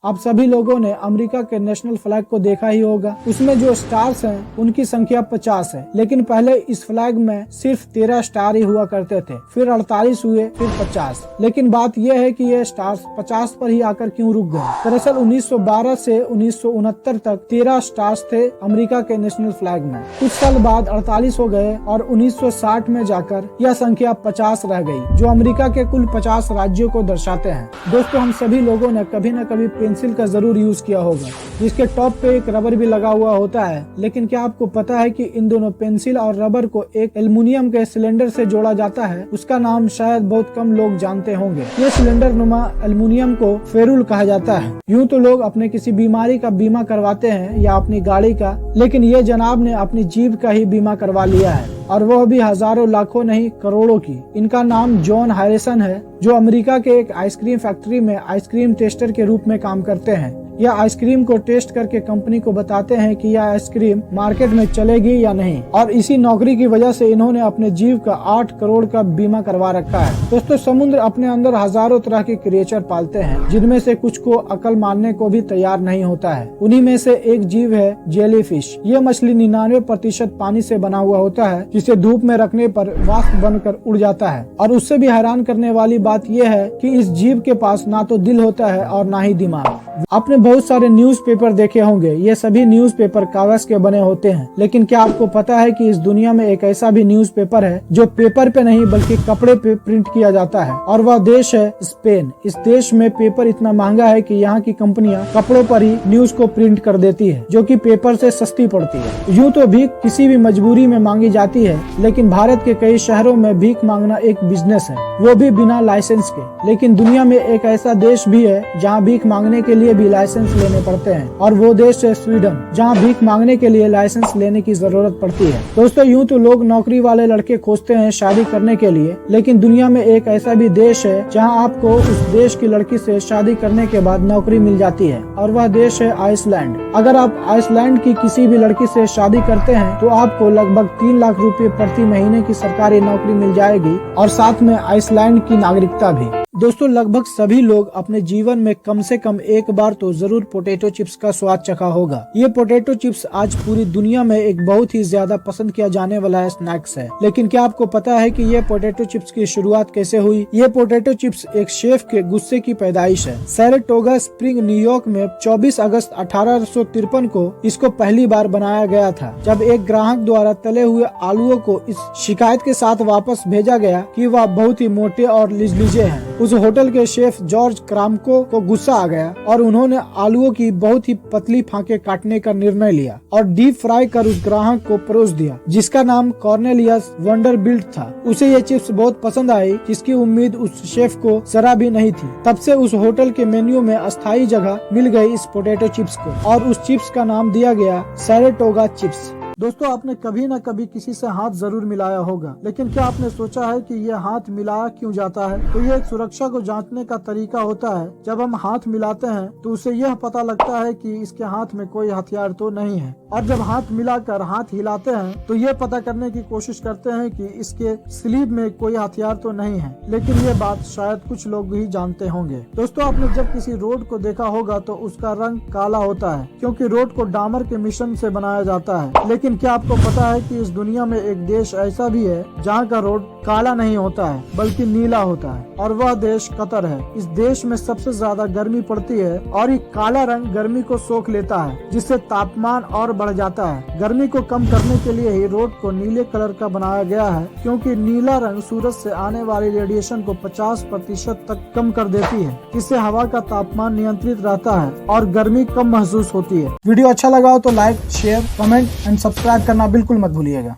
आप सभी लोगों ने अमेरिका के नेशनल फ्लैग को देखा ही होगा। उसमें जो स्टार्स हैं उनकी संख्या 50 है, लेकिन पहले इस फ्लैग में सिर्फ 13 स्टार ही हुआ करते थे, फिर 48 हुए, फिर 50। लेकिन बात यह है कि ये स्टार्स 50 पर ही आकर क्यों रुक गए। दरअसल 1912 से 1969 तक 13 स्टार्स थे अमेरिका के नेशनल फ्लैग में। कुछ साल बाद 48 हो गए और 1960 में जाकर यह संख्या 50 रह गई, जो अमेरिका के कुल 50 राज्यों को दर्शाते हैं। दोस्तों, हम सभी लोगों ने कभी न कभी पेंसिल का जरूर यूज किया होगा, जिसके टॉप पे एक रबर भी लगा हुआ होता है। लेकिन क्या आपको पता है कि इन दोनों पेंसिल और रबर को एक एल्युमिनियम के सिलेंडर से जोड़ा जाता है। उसका नाम शायद बहुत कम लोग जानते होंगे। ये सिलेंडर नुमा एल्युमिनियम को फेरुल कहा जाता है। यूँ तो लोग अपने किसी बीमारी का बीमा करवाते हैं या अपनी गाड़ी का, लेकिन ये जनाब ने अपनी जीभ का ही बीमा करवा लिया है, और वह भी हजारों लाखों नहीं करोड़ों की। इनका नाम जॉन हैरिसन है, जो अमेरिका के एक आइसक्रीम फैक्ट्री में आइसक्रीम टेस्टर के रूप में काम करते हैं। यह आइसक्रीम को टेस्ट करके कंपनी को बताते हैं कि यह आइसक्रीम मार्केट में चलेगी या नहीं, और इसी नौकरी की वजह से इन्होंने अपने जीव का 8 करोड़ का बीमा करवा रखा है। दोस्तों, समुद्र अपने अंदर हजारों तरह के क्रिएचर पालते हैं, जिनमें से कुछ को अकल मानने को भी तैयार नहीं होता है। उन्हीं में से एक जीव है जेलीफिश। ये मछली 99% पानी से बना हुआ होता है, जिसे धूप में रखने पर वाष्प बनकर उड़ जाता है। और उससे भी हैरान करने वाली बात यह है कि इस जीव के पास ना तो दिल होता है और ना ही दिमाग। आपने बहुत सारे न्यूज़पेपर देखे होंगे। ये सभी न्यूज़पेपर कागज के बने होते हैं, लेकिन क्या आपको पता है कि इस दुनिया में एक ऐसा भी न्यूज़पेपर है जो पेपर पे नहीं बल्कि कपड़े पे प्रिंट किया जाता है, और वह देश है स्पेन। इस देश में पेपर इतना महंगा है कि यहाँ की कंपनियां कपड़ों पर ही न्यूज को प्रिंट कर देती है, जो कि पेपर से सस्ती पड़ती है। यूँ तो भीख किसी भी मजबूरी में मांगी जाती है, लेकिन भारत के कई शहरों में भीख मांगना एक बिजनेस है, वो भी बिना लाइसेंस के। लेकिन दुनिया में एक ऐसा देश भी है जहाँ भीख मांगने के लिए भी लाइसेंस लेने पड़ते हैं, और वो देश है स्वीडन, जहाँ भीख मांगने के लिए लाइसेंस लेने की जरूरत पड़ती है। दोस्तों, यूँ तो लोग नौकरी वाले लड़के खोजते हैं शादी करने के लिए, लेकिन दुनिया में एक ऐसा भी देश है जहाँ आपको उस देश की लड़की से शादी करने के बाद नौकरी मिल जाती है, और वह देश है आइसलैंड। अगर आप आइसलैंड की किसी भी लड़की से शादी करते हैं तो आपको लगभग 3 लाख रुपए प्रति महीने की सरकारी नौकरी मिल जाएगी, और साथ में आइसलैंड की नागरिकता भी। दोस्तों, लगभग सभी लोग अपने जीवन में कम से कम एक बार तो जरूर पोटैटो चिप्स का स्वाद चखा होगा। ये पोटैटो चिप्स आज पूरी दुनिया में एक बहुत ही ज्यादा पसंद किया जाने वाला स्नैक्स है। लेकिन क्या आपको पता है कि ये पोटैटो चिप्स की शुरुआत कैसे हुई? ये पोटैटो चिप्स एक शेफ के गुस्से की पैदाइश है। सैराटोगा स्प्रिंग, न्यूयॉर्क में 24 अगस्त 1853 को इसको पहली बार बनाया गया था, जब एक ग्राहक द्वारा तले हुए आलूओं को इस शिकायत के साथ वापस भेजा गया कि वह बहुत ही मोटे और लिजलिजे हैं। उस होटल के शेफ जॉर्ज क्राम्को को गुस्सा आ गया और उन्होंने आलूओं की बहुत ही पतली फांके काटने का निर्णय लिया और डीप फ्राई कर उस ग्राहक को परोस दिया, जिसका नाम कॉर्नेलियस वंडरबिल्ट था। उसे ये चिप्स बहुत पसंद आई, जिसकी उम्मीद उस शेफ को जरा भी नहीं थी। तब से उस होटल के मेन्यू में अस्थायी जगह मिल गई इस पोटैटो चिप्स को, और उस चिप्स का नाम दिया गया सैराटोगा चिप्स। दोस्तों, आपने कभी न कभी किसी से हाथ जरूर मिलाया होगा, लेकिन क्या आपने सोचा है कि यह हाथ मिलाया क्यों जाता है? तो यह एक सुरक्षा को जांचने का तरीका होता है। जब हम हाथ मिलाते हैं तो उसे यह पता लगता है कि इसके हाथ में कोई हथियार तो नहीं है, और जब हाथ मिलाकर हाथ हिलाते हैं तो ये पता करने की कोशिश करते हैं कि इसके स्लीव में कोई हथियार तो नहीं है। लेकिन ये बात शायद कुछ लोग ही जानते होंगे। दोस्तों, आपने जब किसी रोड को देखा होगा तो उसका रंग काला होता है, क्योंकि रोड को डामर के मिश्रण से बनाया जाता है। लेकिन क्या आपको पता है कि इस दुनिया में एक देश ऐसा भी है जहाँ का रोड काला नहीं होता है बल्कि नीला होता है, और वह देश कतर है। इस देश में सबसे ज्यादा गर्मी पड़ती है, और ये काला रंग गर्मी को सोख लेता है, जिससे तापमान और बढ़ जाता है। गर्मी को कम करने के लिए ही रोड को नीले कलर का बनाया गया है, क्योंकि नीला रंग सूरज से आने वाली रेडिएशन को 50% तक कम कर देती है, जिससे हवा का तापमान नियंत्रित रहता है और गर्मी कम महसूस होती है। वीडियो अच्छा लगा हो तो like, share, comment and subscribe करना बिल्कुल मत भूलिएगा।